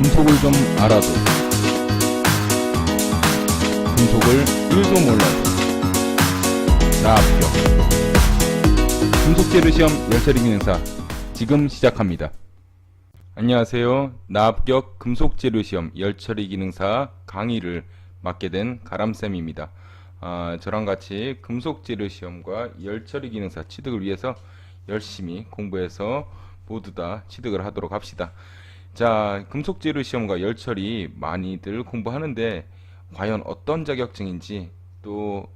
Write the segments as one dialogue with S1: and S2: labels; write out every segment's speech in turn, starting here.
S1: 금속을 좀 알아도 금속을 1도 몰라도 나 합격. 금속재료 시험 열처리 기능사 지금 시작합니다. 안녕하세요. 나 합격 금속재료 시험 열처리 기능사 강의를 맡게 된 가람쌤입니다. 저랑 같이 금속재료 시험과 열처리 기능사 취득을 위해서 열심히 공부해서 모두 다 취득을 하도록 합시다. 자, 금속재료 시험과 열처리 많이들 공부하는데 과연 어떤 자격증인지 또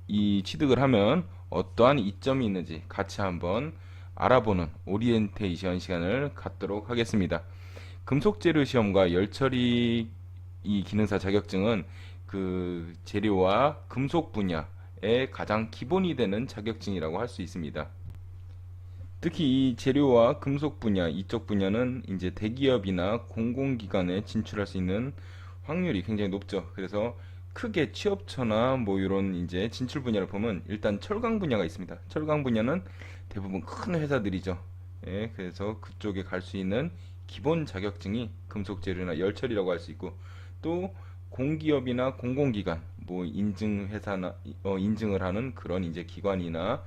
S1: 이 취득을 하면 어떠한 이점이 있는지 같이 한번 알아보는 오리엔테이션 시간을 갖도록 하겠습니다. 금속재료 시험과 열처리 이 기능사 자격증은 그 재료와 금속 분야의 가장 기본이 되는 자격증이라고 할 수 있습니다. 특히 이 재료와 금속 분야, 이쪽 분야는 이제 대기업이나 공공기관에 진출할 수 있는 확률이 굉장히 높죠. 그래서 크게 취업처나 뭐 이런 이제 진출 분야를 보면 일단 철강 분야가 있습니다. 철강 분야는 대부분 큰 회사들이죠. 예, 그래서 그쪽에 갈 수 있는 기본 자격증이 금속 재료나 열처리라고 할 수 있고, 또 공기업이나 공공기관, 뭐 인증 회사나 인증을 하는 그런 이제 기관이나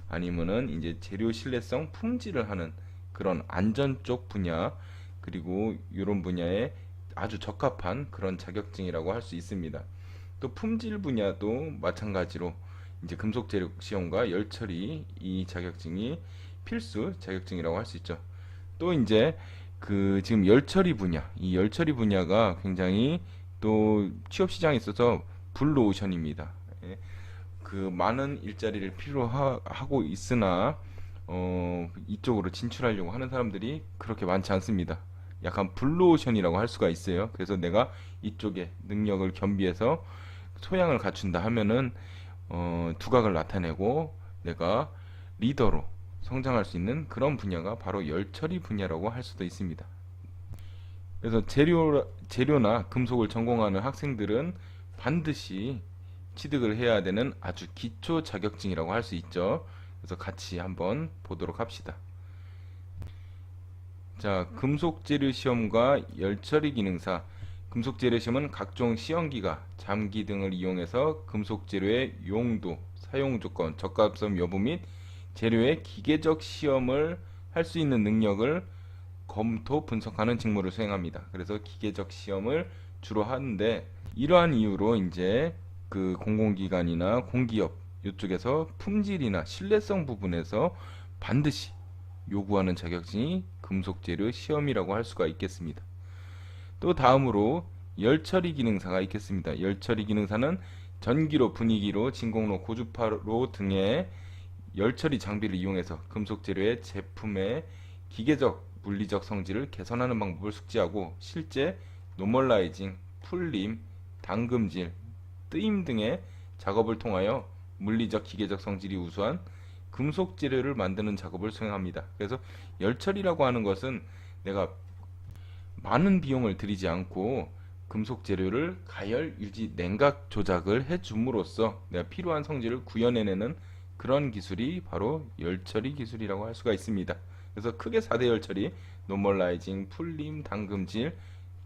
S1: 아니면은 이제 재료 신뢰성 품질을 하는 그런 안전 쪽 분야, 그리고 이런 분야에 아주 적합한 그런 자격증이라고 할 수 있습니다. 또 품질 분야도 마찬가지로 이제 금속 재료 시험과 열처리 이 자격증이 필수 자격증이라고 할 수 있죠. 또 이제 그 지금 열처리 분야, 이 열처리 분야가 굉장히 또 취업 시장에 있어서 블루오션입니다. 예. 그 많은 일자리를 필요하고 있으나 이쪽으로 진출하려고 하는 사람들이 그렇게 많지 않습니다. 약간 블루오션이라고 할 수가 있어요. 그래서 내가 이쪽에 능력을 겸비해서 소양을 갖춘다 하면은 두각을 나타내고 내가 리더로 성장할 수 있는 그런 분야가 바로 열처리 분야라고 할 수도 있습니다. 그래서 재료나 금속을 전공하는 학생들은 반드시 취득을 해야 되는 아주 기초 자격증이라고 할 수 있죠. 그래서 같이 한번 보도록 합시다. 자, 금속재료 시험과 열처리 기능사. 금속재료 시험은 각종 시험기가, 잠기 등을 이용해서 금속재료의 용도, 사용조건, 적합성 여부 및 재료의 기계적 시험을 할 수 있는 능력을 검토 분석하는 직무를 수행합니다. 그래서 기계적 시험을 주로 하는데, 이러한 이유로 이제 그 공공기관이나 공기업 이쪽에서 품질이나 신뢰성 부분에서 반드시 요구하는 자격증이 금속재료 시험이라고 할 수가 있겠습니다. 또 다음으로 열처리 기능사가 있겠습니다. 열처리 기능사는 전기로, 분위기로, 진공로, 고주파로 등의 열처리 장비를 이용해서 금속재료의 제품의 기계적, 물리적 성질을 개선하는 방법을 숙지하고 실제 노멀라이징, 풀림, 담금질, 뜨임 등의 작업을 통하여 물리적, 기계적 성질이 우수한 금속 재료를 만드는 작업을 수행합니다. 그래서 열처리라고 하는 것은 내가 많은 비용을 들이지 않고 금속 재료를 가열, 유지, 냉각 조작을 해줌으로써 내가 필요한 성질을 구현해내는 그런 기술이 바로 열처리 기술이라고 할 수가 있습니다. 그래서 크게 4대 열처리, 노멀라이징, 풀림, 담금질,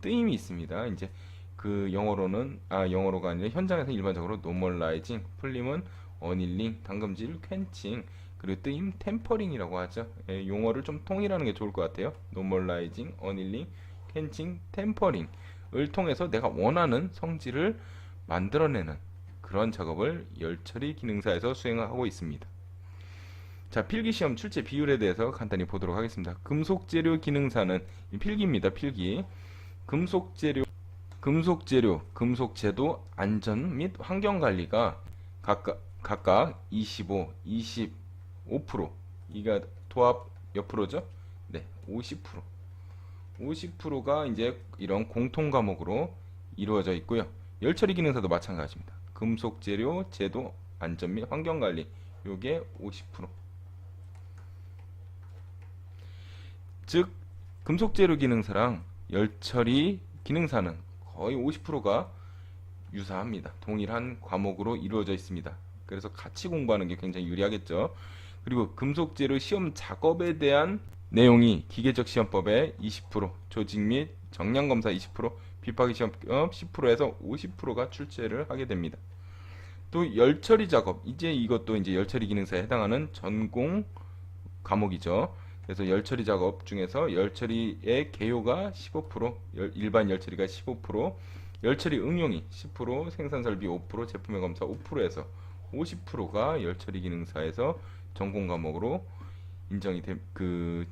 S1: 뜨임이 있습니다. 이제 그 영어로가 아니라 현장에서 일반적으로 노멀라이징, 풀림은 어닐링, 담금질, 퀸칭, 그리고 뜨임, 템퍼링이라고 하죠. 예, 용어를 좀 통일하는 게 좋을 것 같아요. 노멀라이징, 어닐링, 퀸칭, 템퍼링을 통해서 내가 원하는 성질을 만들어내는 그런 작업을 열처리 기능사에서 수행하고 있습니다. 자, 필기시험 출제 비율에 대해서 간단히 보도록 하겠습니다. 금속재료 기능사는 필기입니다. 필기. 금속재료, 금속제도 안전 및 환경관리가 각각 25, 25%, 이가 도합 몇 프로죠? 네, 50%. 50%가 이제 이런 공통 과목으로 이루어져 있고요. 열처리 기능사도 마찬가지입니다. 금속재료, 제도, 안전 및 환경관리, 요게 50%. 즉, 금속재료 기능사랑 열처리 기능사는 거의 50%가 유사합니다. 동일한 과목으로 이루어져 있습니다. 그래서 같이 공부하는 게 굉장히 유리하겠죠. 그리고 금속재료 시험 작업에 대한 내용이 기계적 시험법의 20%, 조직 및 정량검사 20%, 빗박이 시험법 10%에서 50%가 출제를 하게 됩니다. 또 열처리 작업, 이제 이것도 이제 열처리 기능사에 해당하는 전공 과목이죠. 그래서 열처리 작업 중에서 열처리의 개요가 15%, 일반 열처리가 15%, 열처리 응용이 10%, 생산설비 5%, 제품의 검사 5%에서 50%가 열처리 기능사에서 전공 과목으로 인정이 그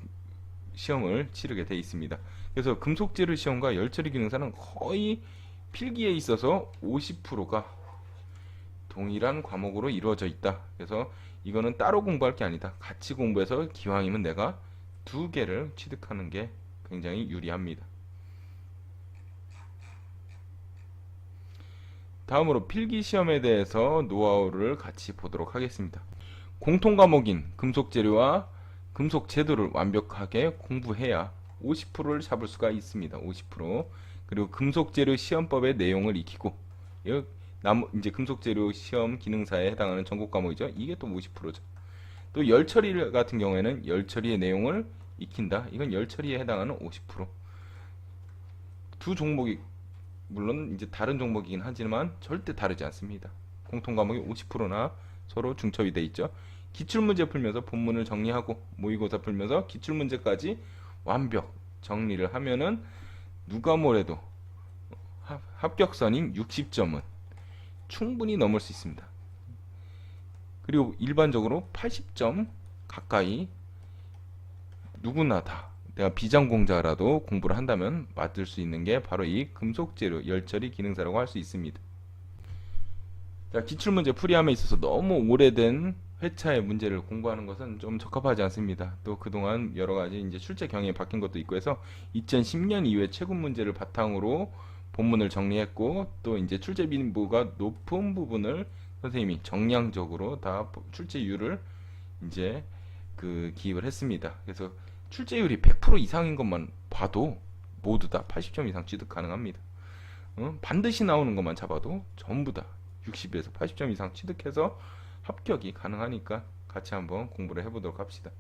S1: 시험을 치르게 돼 있습니다. 그래서 금속재료 시험과 열처리 기능사는 거의 필기에 있어서 50%가 동일한 과목으로 이루어져 있다. 그래서 이거는 따로 공부할 게 아니다. 같이 공부해서 기왕이면 내가 두 개를 취득하는 게 굉장히 유리합니다. 다음으로 필기시험에 대해서 노하우를 같이 보도록 하겠습니다. 공통 과목인 금속재료와 금속제도를 완벽하게 공부해야 50%를 잡을 수가 있습니다. 50%. 그리고 금속재료 시험법의 내용을 익히고, 이제 금속재료 시험 기능사에 해당하는 전국 과목이죠. 이게 또 50%죠. 또 열처리 같은 경우에는 열처리의 내용을 익힌다. 이건 열처리에 해당하는 50%. 두 종목이 물론 이제 다른 종목이긴 하지만 절대 다르지 않습니다. 공통 과목이 50%나 서로 중첩이 돼 있죠. 기출문제 풀면서 본문을 정리하고 모의고사 풀면서 기출문제까지 완벽 정리를 하면은 누가 뭐래도 합격선인 60점은 충분히 넘을 수 있습니다. 그리고 일반적으로 80점 가까이 누구나 다 내가 비전공자라도 공부를 한다면 맞을 수 있는 게 바로 이 금속재료 열처리 기능사라고 할 수 있습니다. 자, 기출문제 풀이함에 있어서 너무 오래된 회차의 문제를 공부하는 것은 좀 적합하지 않습니다. 또 그동안 여러가지 이제 출제 경향이 바뀐 것도 있고 해서 2010년 이후에 최근 문제를 바탕으로 본문을 정리했고, 또 이제 출제 빈도가 높은 부분을 선생님이 정량적으로 다 출제율을 이제 기입을 했습니다. 그래서 출제율이 100% 이상인 것만 봐도 모두 다 80점 이상 취득 가능합니다. 반드시 나오는 것만 잡아도 전부 다 60에서 80점 이상 취득해서 합격이 가능하니까 같이 한번 공부를 해보도록 합시다.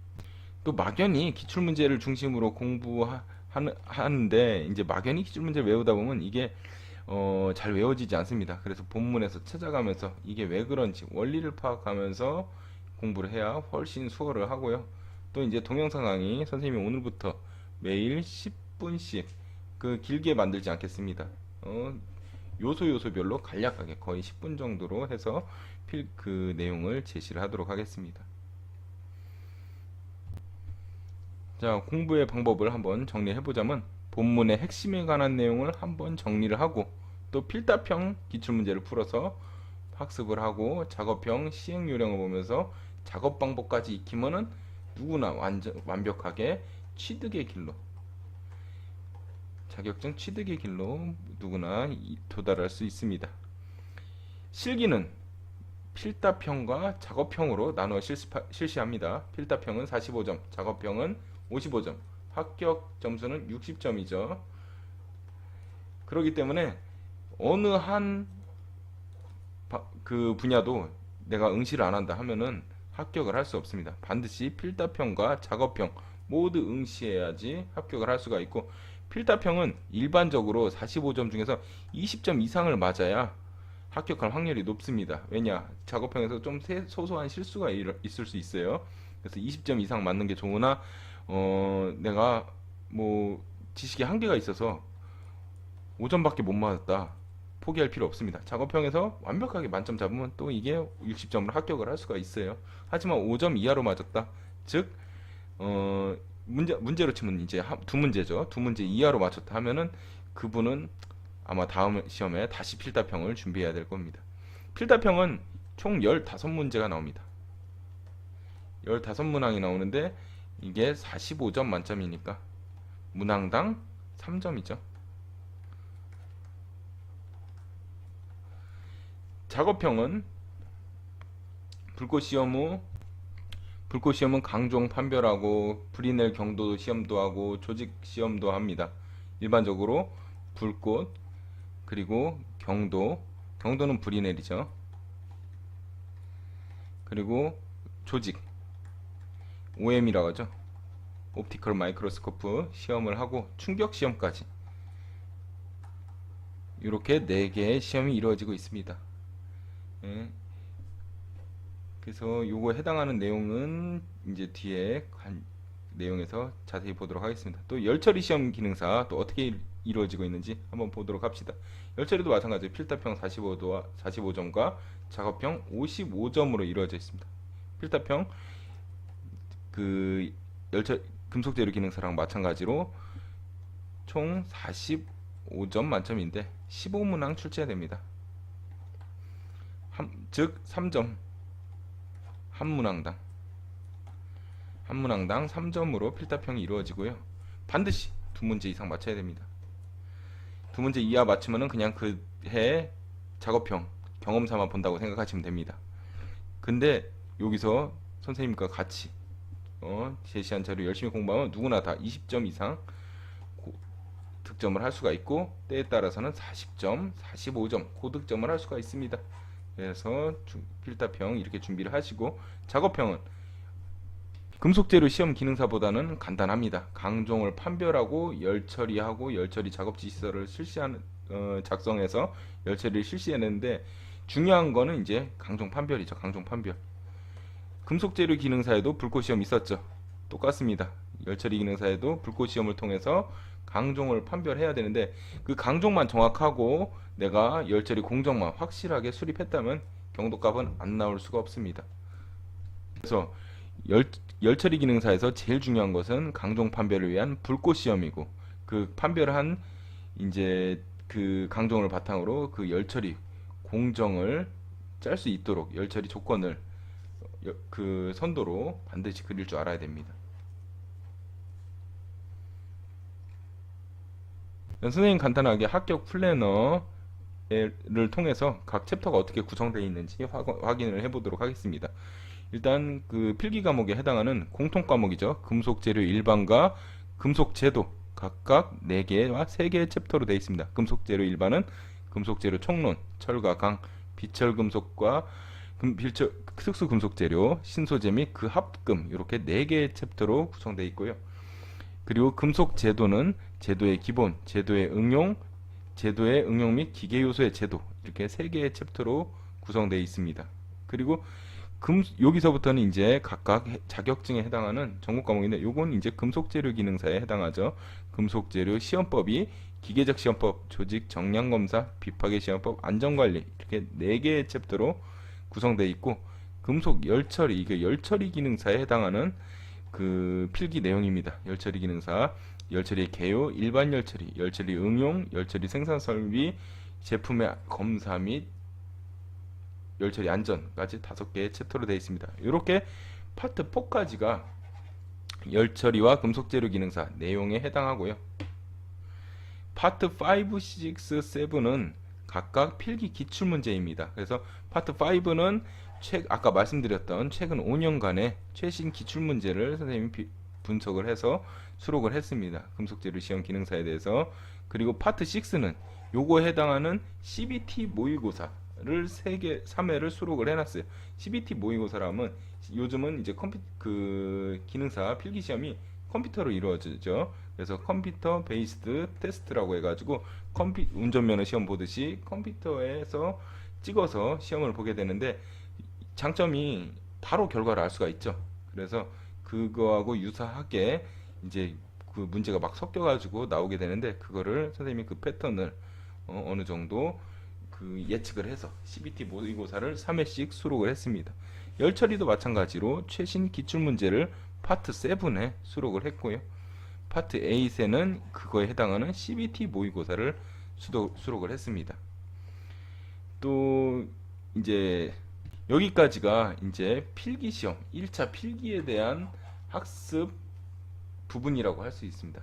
S1: 또 막연히 기출문제를 중심으로 공부하는데 이제 막연히 기출문제를 외우다 보면 이게 잘 외워지지 않습니다. 그래서 본문에서 찾아가면서 이게 왜 그런지 원리를 파악하면서 공부를 해야 훨씬 수월을 하고요. 또 이제 동영상 강의 선생님이 오늘부터 매일 10분씩 길게 만들지 않겠습니다. 요소별로 간략하게 거의 10분 정도로 해서 그 내용을 제시를 하도록 하겠습니다. 자, 공부의 방법을 한번 정리해 보자면 본문의 핵심에 관한 내용을 한번 정리를 하고, 또 필답형 기출문제를 풀어서 학습을 하고 작업형 시행 요령을 보면서 작업 방법까지 익히면은 누구나 완벽하게 취득의 길로, 자격증 취득의 길로 누구나 도달할 수 있습니다. 실기는 필답형과 작업형으로 나누어 실시합니다. 필답형은 45점, 작업형은 55점, 합격 점수는 60점이죠. 그렇기 때문에 어느 한 분야도 내가 응시를 안 한다 하면은 합격을 할 수 없습니다. 반드시 필답형과 작업형 모두 응시해야지 합격을 할 수가 있고, 필답형은 일반적으로 45점 중에서 20점 이상을 맞아야 합격할 확률이 높습니다. 왜냐? 작업형에서 좀 소소한 실수가 있을 수 있어요. 그래서 20점 이상 맞는 게 좋으나 내가 뭐 지식에 한계가 있어서 5점밖에 못 맞았다, 포기할 필요 없습니다. 작업형에서 완벽하게 만점 잡으면 또 이게 60점으로 합격을 할 수가 있어요. 하지만 5점 이하로 맞았다, 즉 문제로 치면 이제 두 문제죠. 두 문제 이하로 맞췄다 하면은 그분은 아마 다음 시험에 다시 필답형을 준비해야 될 겁니다. 필답형은 총 15문제가 나옵니다. 15문항이 나오는데 이게 45점 만점이니까 문항당 3점이죠. 작업형은 불꽃시험은 강종 판별하고 불이낼 경도 시험도 하고 조직 시험도 합니다. 일반적으로 불꽃, 그리고 경도는 불이내리죠. 그리고 조직, OM이라고 하죠. 옵티컬 마이크로스코프 시험을 하고 충격 시험까지 이렇게 4개의 시험이 이루어지고 있습니다. 예. 그래서 요거 해당하는 내용은 이제 뒤에 내용에서 자세히 보도록 하겠습니다. 또 열처리 시험 기능사 또 어떻게 이루어지고 있는지 한번 보도록 합시다. 열처리도 마찬가지로 필답형 45점과 작업형 55점으로 이루어져 있습니다. 필답형 그 금속재료 기능사랑 마찬가지로 총 45점 만점인데 15문항 출제됩니다. 즉 3점 한 문항당 3점으로 필답형이 이루어지고요. 반드시 2문제 이상 맞춰야 됩니다. 2문제 이하 맞추면은 그냥 그 해 작업형 경험 삼아 본다고 생각하시면 됩니다. 근데 여기서 선생님과 같이 제시한 자료 열심히 공부하면 누구나 다 20점 이상 득점을 할 수가 있고, 때에 따라서는 40점, 45점 고득점을 할 수가 있습니다. 그래서 필답형 이렇게 준비를 하시고, 작업형은 금속재료 시험 기능사보다는 간단합니다. 강종을 판별하고 열처리하고 열처리 작업지 시설을 작성해서 열처리를 실시하는데, 중요한 거는 이제 강종 판별이죠. 강종 판별. 금속재료 기능사에도 불꽃 시험 있었죠. 똑같습니다. 열처리 기능사에도 불꽃 시험을 통해서 강종을 판별해야 되는데, 그 강종만 정확하고 내가 열처리 공정만 확실하게 수립했다면 경도값은 안 나올 수가 없습니다. 그래서 열처리 기능사에서 제일 중요한 것은 강종 판별을 위한 불꽃 시험이고, 그 판별한 이제 그 강종을 바탕으로 그 열처리 공정을 짤 수 있도록 열처리 조건을 그 선도로 반드시 그릴 줄 알아야 됩니다. 선생님 간단하게 합격 플래너를 통해서 각 챕터가 어떻게 구성되어 있는지 확인을 해보도록 하겠습니다. 일단 그 필기 과목에 해당하는 공통 과목이죠. 금속재료 일반과 금속제도 각각 4개와 3개의 챕터로 되어 있습니다. 금속재료 일반은 금속재료 총론, 철과 강, 비철금속과 특수금속재료, 신소재 및 그 합금, 이렇게 4개의 챕터로 구성되어 있고요. 그리고 금속제도는 제도의 기본, 제도의 응용 및 기계요소의 제도, 이렇게 3개의 챕터로 구성되어 있습니다. 그리고 여기서부터는 이제 각각 자격증에 해당하는 전공 과목인데, 요건 이제 금속재료 기능사에 해당하죠. 금속재료 시험법이 기계적 시험법, 조직 정량검사, 비파괴 시험법, 안전관리, 이렇게 4개의 챕터로 구성되어 있고, 금속 열처리, 이게 열처리 기능사에 해당하는 그 필기 내용입니다. 열처리 기능사, 열처리의 개요, 일반 열처리, 열처리 응용, 열처리 생산 설비, 제품의 검사 및 열처리 안전까지 5개의 챕터로 되어 있습니다. 이렇게 파트 4까지가 열처리와 금속재료 기능사 내용에 해당하고요. 파트 5, 6, 7은 각각 필기 기출문제입니다. 그래서 파트 5는 아까 말씀드렸던 최근 5년간의 최신 기출문제를 선생님이 분석을 해서 수록을 했습니다. 금속재료 시험 기능사에 대해서. 그리고 파트 6는 요거에 해당하는 CBT 모의고사를 3회를 수록을 해놨어요. CBT 모의고사라면 요즘은 이제 기능사 필기시험이 컴퓨터로 이루어지죠. 그래서 컴퓨터 베이스드 테스트라고 해가지고 운전면허 시험 보듯이 컴퓨터에서 찍어서 시험을 보게 되는데, 장점이 바로 결과를 알 수가 있죠. 그래서 그거하고 유사하게 이제 그 문제가 막 섞여가지고 나오게 되는데, 그거를 선생님이 그 패턴을 어느 정도 그 예측을 해서 CBT 모의고사를 3회씩 수록을 했습니다. 열처리도 마찬가지로 최신 기출문제를 파트 7에 수록을 했고요. 파트 8에는 그거에 해당하는 CBT 모의고사를 수록을 했습니다. 또 이제 여기까지가 이제 필기시험 1차 필기에 대한 학습 부분이라고 할 수 있습니다.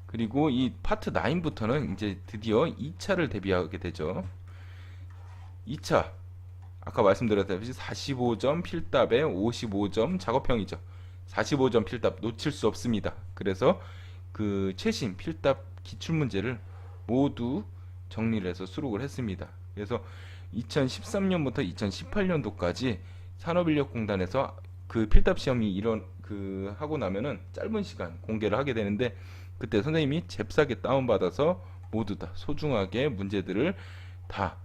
S1: 그리고 이 파트 9부터는 이제 드디어 2차를 대비하게 되죠. 2차 아까 말씀드렸다시피 45점 필답에 55점 작업형이죠. 45점 필답 놓칠 수 없습니다. 그래서 그 최신 필답 기출문제를 모두 정리를 해서 수록을 했습니다. 그래서 2013년부터 2018년도까지 산업인력공단에서 그 필답 시험이 하고 나면은 짧은 시간 공개를 하게 되는데, 그때 선생님이 잽싸게 다운받아서 모두 다 소중하게 문제들을 다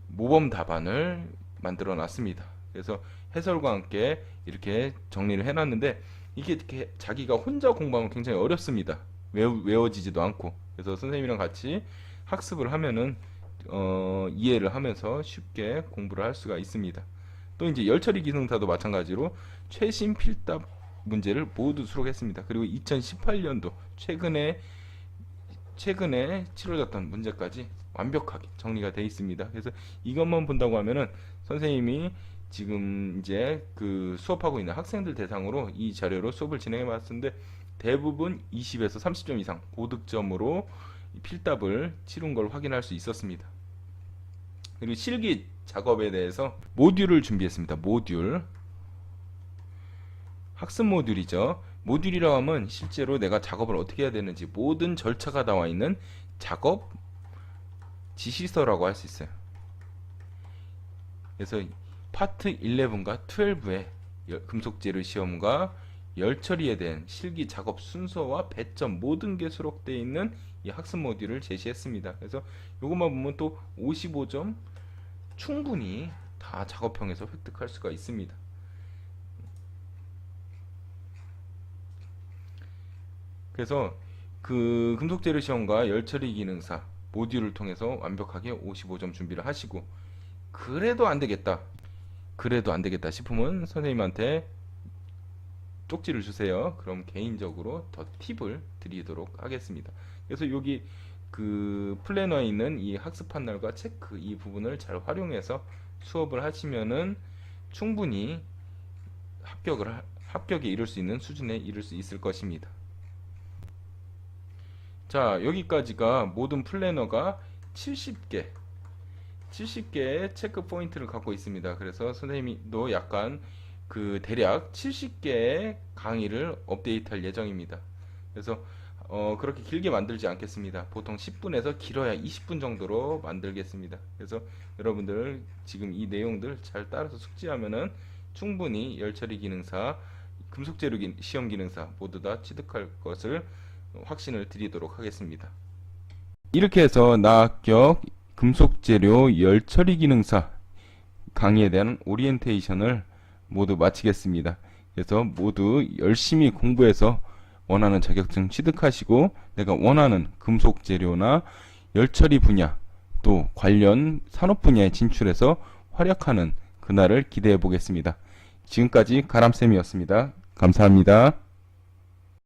S1: 모범 답안을 만들어 놨습니다. 그래서 해설과 함께 이렇게 정리를 해놨는데, 이게 이렇게 자기가 혼자 공부하면 굉장히 어렵습니다. 외워지지도 않고. 그래서 선생님이랑 같이 학습을 하면은 이해를 하면서 쉽게 공부를 할 수가 있습니다. 또 이제 열처리 기능사도 마찬가지로 최신 필답 문제를 모두 수록했습니다. 그리고 2018년도 최근에 치러졌던 문제까지 완벽하게 정리가 되어 있습니다. 그래서 이것만 본다고 하면은 선생님이 지금 이제 그 수업하고 있는 학생들 대상으로 이 자료로 수업을 진행해 봤는데, 대부분 20에서 30점 이상 고득점으로 필답을 치른 걸 확인할 수 있었습니다. 그리고 실기 작업에 대해서 모듈을 준비했습니다. 모듈, 학습 모듈이죠. 모듈이라고 하면 실제로 내가 작업을 어떻게 해야 되는지 모든 절차가 나와 있는 작업 지시서라고 할 수 있어요. 그래서 파트 11과 12의 금속재료 시험과 열처리에 대한 실기 작업 순서와 배점 모든 게 수록되어 있는 이 학습 모듈을 제시했습니다. 그래서 이것만 보면 또 55점 충분히 다 작업형에서 획득할 수가 있습니다. 그래서 그 금속재료 시험과 열처리 기능사 모듈을 통해서 완벽하게 55점 준비를 하시고, 그래도 안 되겠다 싶으면 선생님한테 쪽지를 주세요. 그럼 개인적으로 더 팁을 드리도록 하겠습니다. 그래서 여기 그 플래너에 있는 이 학습한 날과 체크 이 부분을 잘 활용해서 수업을 하시면은 충분히 합격에 이를 수 있는 수준에 이를 수 있을 것입니다. 자, 여기까지가 모든 플래너가 70개의 체크 포인트를 갖고 있습니다. 그래서 선생님도 약간 그 대략 70개의 강의를 업데이트할 예정입니다. 그래서 그렇게 길게 만들지 않겠습니다. 보통 10분에서 길어야 20분 정도로 만들겠습니다. 그래서 여러분들 지금 이 내용들 잘 따라서 숙지하면은 충분히 열처리 기능사, 금속재료 시험 기능사 모두 다 취득할 것을 확신을 드리도록 하겠습니다. 이렇게 해서 나합격 금속재료 열처리 기능사 강의에 대한 오리엔테이션을 모두 마치겠습니다. 그래서 모두 열심히 공부해서 원하는 자격증 취득하시고, 내가 원하는 금속재료나 열처리 분야 또 관련 산업 분야에 진출해서 활약하는 그날을 기대해 보겠습니다. 지금까지 가람쌤이었습니다. 감사합니다.